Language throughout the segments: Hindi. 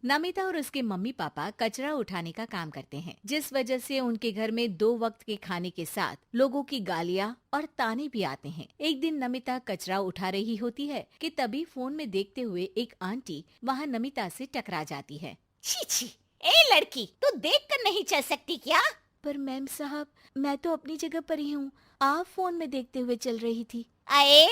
नमिता और उसके मम्मी पापा कचरा उठाने का काम करते हैं, जिस वजह से उनके घर में 2 वक्त के खाने के साथ लोगों की गालियाँ और ताने भी आते हैं। एक दिन नमिता कचरा उठा रही होती है कि तभी फोन में देखते हुए एक आंटी वहाँ नमिता से टकरा जाती है। छी छी, ए लड़की, तू देख कर नहीं चल सकती क्या? पर मैम साहब, मैं तो अपनी जगह पर ही हूँ, आप फोन में देखते हुए चल रही थी। अरे,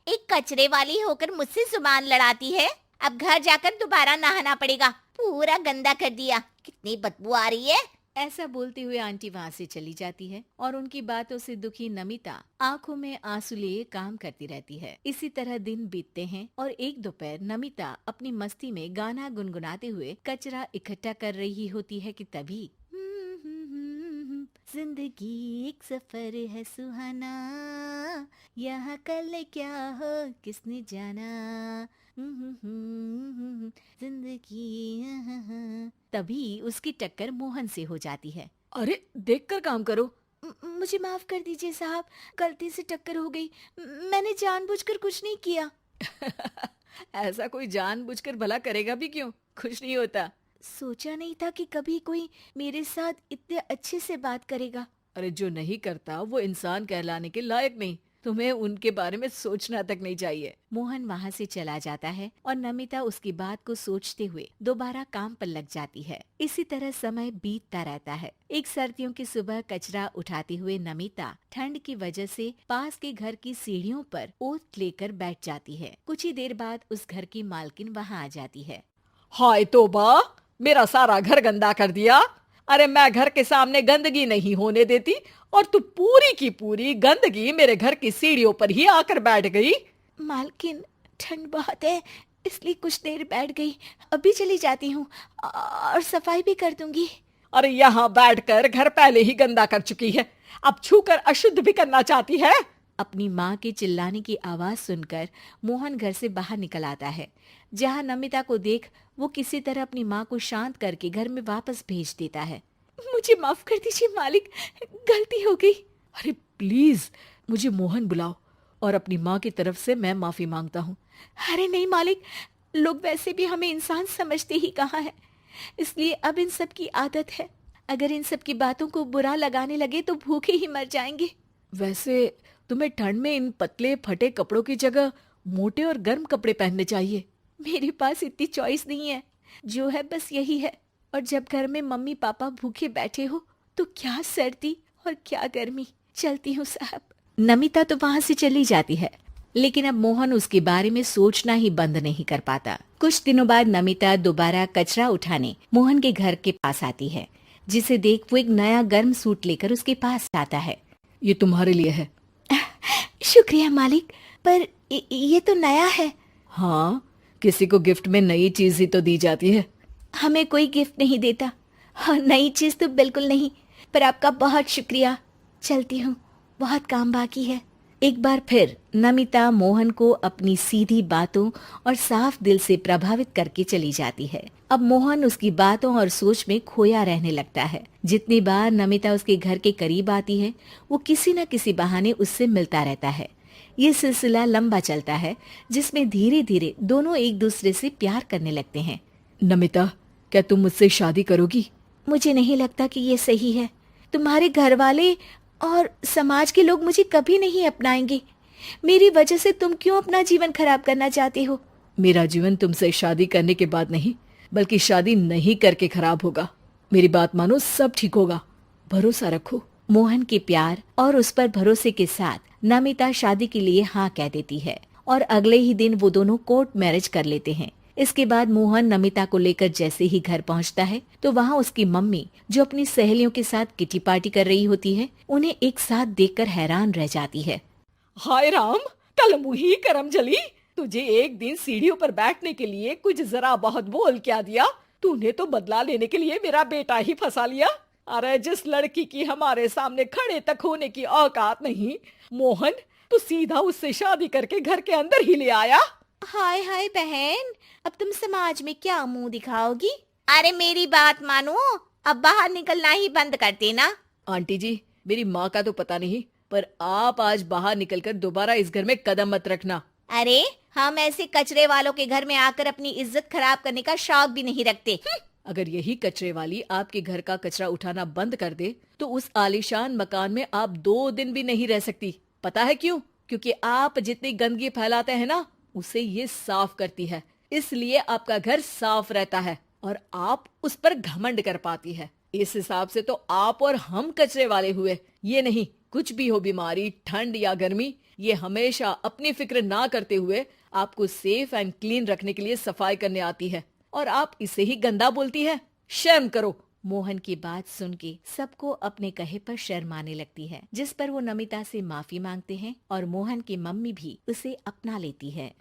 एक कचरे वाली होकर मुझसे जुबान लड़ाती है। अब घर जाकर दोबारा नहाना पड़ेगा, पूरा गंदा कर दिया। कितनी बदबू आ रही है। ऐसा बोलते हुए आंटी वहाँ से चली जाती है और उनकी बातों से दुखी नमिता आंखों में आंसू लिए काम करती रहती है। इसी तरह दिन बीतते हैं और एक दोपहर नमिता अपनी मस्ती में गाना गुनगुनाते हुए कचरा इकट्ठा कर रही होती है कि तभी जिंदगी एक सफर है सुहाना, यहाँ कल क्या हो किसने जाना, जिंदगी। तभी उसकी टक्कर मोहन से हो जाती है। अरे देखकर काम करो। मुझे माफ कर दीजिए साहब, गलती से टक्कर हो गई, मैंने जानबूझकर कुछ नहीं किया। ऐसा कोई जानबूझकर भला करेगा भी क्यों? कुछ नहीं होता। सोचा नहीं था कि कभी कोई मेरे साथ इतने अच्छे से बात करेगा। अरे जो नहीं करता वो इंसान कहलाने के लायक नहीं। तुम्हें उनके बारे में सोचना तक नहीं चाहिए। मोहन वहाँ से चला जाता है और नमिता उसकी बात को सोचते हुए दोबारा काम पर लग जाती है। इसी तरह समय बीतता रहता है। एक सर्दियों की सुबह कचरा उठाते हुए नमिता ठंड की वजह से पास के घर की सीढ़ियों पर ओत लेकर बैठ जाती है। कुछ ही देर बाद उस घर की मालकिन वहाँ आ जाती है। हाय तौबा, मेरा सारा घर गंदा कर दिया। अरे मैं घर के सामने गंदगी नहीं होने देती और तू पूरी की पूरी गंदगी मेरे घर की सीढ़ियों पर ही आकर बैठ गई। मालकिन, ठंड बहुत है इसलिए कुछ देर बैठ गई, अभी चली जाती हूँ और सफाई भी कर दूंगी। अरे यहाँ बैठकर घर पहले ही गंदा कर चुकी है, अब छूकर अशुद्ध भी करना चाहती है। अपनी माँ के चिल्लाने की आवाज सुनकर मोहन घर से बाहर निकल आता है, जहाँ नमिता को देख वो किसी तरह अपनी माँ को शांत करके घर में वापस भेज देता है। मुझे माफ कर दीजिए मालिक, गलती हो गई। अरे प्लीज मुझे मोहन बुलाओ और अपनी माँ की तरफ से मैं माफी मांगता हूँ। अरे नहीं मालिक, लोग वैसे भी हमें इंसान समझते ही कहाँ है, इसलिए अब इन सब की आदत है। अगर इन सब की बातों को बुरा लगाने लगे तो भूखे ही मर जाएंगे। वैसे तुम्हें ठंड में इन पतले फटे कपड़ों की जगह मोटे और गर्म कपड़े पहनने चाहिए। मेरे पास इतनी चॉइस नहीं है, जो है बस यही है। और जब घर में मम्मी पापा भूखे बैठे हो तो क्या सर्दी और क्या गर्मी। चलती हूँ साहब। नमिता तो वहाँ से चली जाती है, लेकिन अब मोहन उसके बारे में सोचना ही बंद नहीं कर पाता। कुछ दिनों बाद नमिता दोबारा कचरा उठाने मोहन के घर के पास आती है, जिसे देख वो एक नया गर्म सूट लेकर उसके पास आता है। ये तुम्हारे लिए है। शुक्रिया मालिक, पर ये तो नया है। हाँ, किसी को गिफ्ट में नई चीज ही तो दी जाती है। हमें कोई गिफ्ट नहीं देता। हाँ, नई चीज तो बिल्कुल नहीं, पर आपका बहुत शुक्रिया। चलती हूँ, बहुत काम बाकी है। एक बार फिर नमिता मोहन को अपनी सीधी बातों और साफ दिल से प्रभावित करके चली जाती है। अब मोहन उसकी बातों और सोच में खोया रहने लगता है। जितनी बार नमिता उसके घर के करीब आती है, वो किसी न किसी बहाने उससे मिलता रहता है। ये सिलसिला लंबा चलता है, जिसमें धीरे धीरे दोनों एक दूसरे से प्यार करने लगते हैं। नमिता, क्या तुम मुझसे शादी करोगी? मुझे नहीं लगता कि ये सही है। तुम्हारे घर वाले और समाज के लोग मुझे कभी नहीं अपनाएंगे। मेरी वजह से तुम क्यों अपना जीवन खराब करना चाहते हो? मेरा जीवन तुमसे शादी करने के बाद नहीं, बल्कि शादी नहीं करके खराब होगा। मेरी बात मानो, सब ठीक होगा, भरोसा रखो। मोहन के प्यार और उस पर भरोसे के साथ नमिता शादी के लिए हाँ कह देती है और अगले ही दिन वो दोनों कोर्ट मैरिज कर लेते हैं। इसके बाद मोहन नमिता को लेकर जैसे ही घर पहुंचता है तो वहाँ उसकी मम्मी, जो अपनी सहेलियों के साथ किटी पार्टी कर रही होती है, उन्हें एक साथ देखकर हैरान रह जाती है। हाय राम, कल मुही करम जली। तुझे एक दिन सीढ़ियों पर बैठने के लिए कुछ जरा बहुत बोल क्या दिया। तूने तो बदला लेने के लिए मेरा बेटा ही फंसा लिया। अरे जिस लड़की की हमारे सामने खड़े तक होने की औकात नहीं, मोहन तू सीधा उससे शादी करके घर के अंदर ही ले आया। हाय हाय बहन, अब तुम समाज में क्या मुंह दिखाओगी? अरे मेरी बात मानो, अब बाहर निकलना ही बंद कर देना। आंटी जी, मेरी माँ का तो पता नहीं, पर आप आज बाहर निकलकर दोबारा इस घर में कदम मत रखना। अरे हम ऐसे कचरे वालों के घर में आकर अपनी इज्जत खराब करने का शौक भी नहीं रखते। अगर यही कचरे वाली आपके घर का कचरा उठाना बंद कर दे तो उस आलीशान मकान में आप 2 दिन भी नहीं रह सकती। पता है क्यों? क्योंकि आप जितनी गंदगी फैलाते हैं ना, उसे ये साफ करती है, इसलिए आपका घर साफ रहता है और आप उस पर घमंड कर पाती है। इस हिसाब से तो आप और हम कचरे वाले हुए। ये नहीं, कुछ भी हो, बीमारी, ठंड या गर्मी, ये हमेशा अपनी फिक्र ना करते हुए आपको सेफ एंड क्लीन रखने के लिए सफाई करने आती है और आप इसे ही गंदा बोलती है। शर्म करो। मोहन की बात सुन के सबको अपने कहे पर शर्म आने लगती है, जिस पर वो नमिता से माफी मांगते हैं और मोहन की मम्मी भी उसे अपना लेती है।